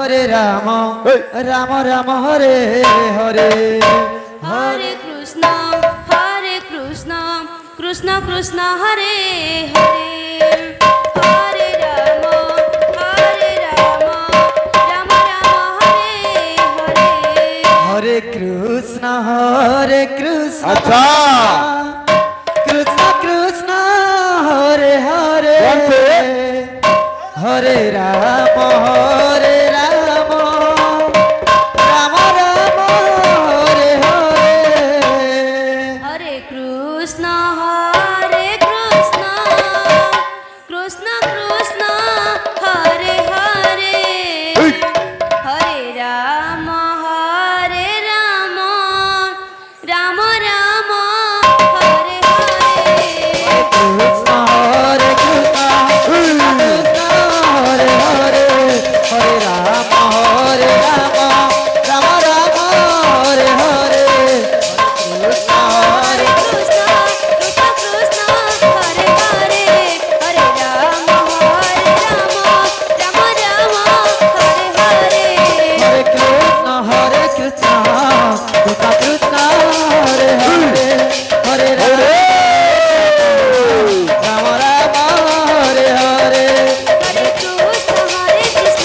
হরে রাম রাম রাম হরে হরে হরে কৃষ্ণ কৃষ্ণ কৃষ্ণ হরে হরে হরে রাম রাম রাম হরে হরে হরে কৃষ্ণ আচ্ছা কৃষ্ণ কৃষ্ণ হরে হরে হরে রাম রাম রাম হরে হরে হরে কৃষ্ণ কৃষ্ণ কৃষ্ণ হরে হরে হরে রাম রাম রাম হরে হরে কৃষ্ণ হরে কৃষ্ণ কৃষ্ণ হরে হরে হরে রাম রাম রাম হরে হরে কৃষ্ণ হরে কৃষ্ণ কৃষ্ণ হরে হরে হরে রাম রাম হরে হরে হরে কৃষ্ণ কৃষ্ণ কৃষ্ণ হরে হরে হরে রাম রাম হরে হরে হরে কৃষ্ণ কৃষ্ণ কৃষ্ণ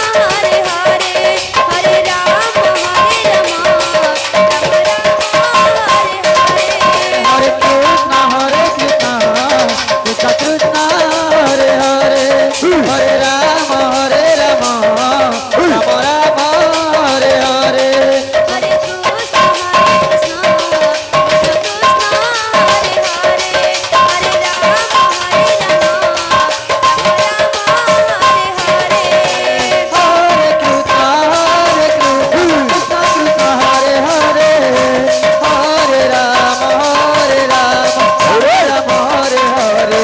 হরে হরে হরে রাম রাম হরে হরে হরে কৃষ্ণ কৃষ্ণ কৃষ্ণ হরে হরে হরে রাম রাম রাম হরে হরে হরে কৃষ্ণ কৃষ্ণ কৃষ্ণ হরে হরে হরে রাম হরে হরে কৃষ্ণ কৃষ্ণ হরে হরে হরে রাম রাম হরে হরে হরে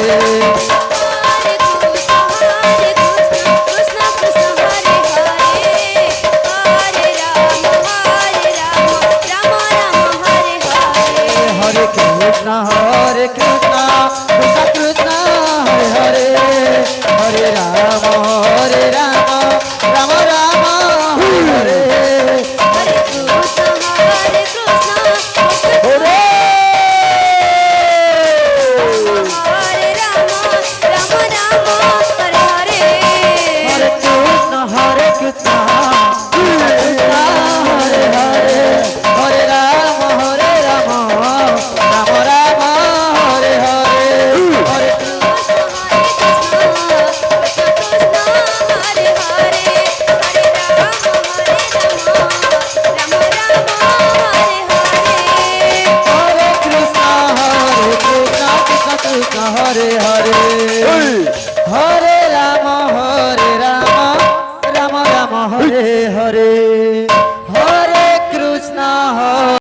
কৃষ্ণ কৃষ্ণ কৃষ্ণ হরে হরে হরে রাম রাম হরে হরে হরে কৃষ্ণ কৃষ্ণ কৃষ্ণ হরে হরে হরে রাম রাম রাম হরে হরে হরে কৃষ্ণ কৃষ্ণ হরে হরে রাম রাম হরে হরে হরে কৃষ্ণ কৃষ্ণ কৃষ্ণ হরে হরে হরে রাম রাম রাম হরে হরে হরে হরে কৃষ্ণ কৃষ্ণ কৃষ্ণ হরে হরে হরে রাম রাম রাম হরে হরে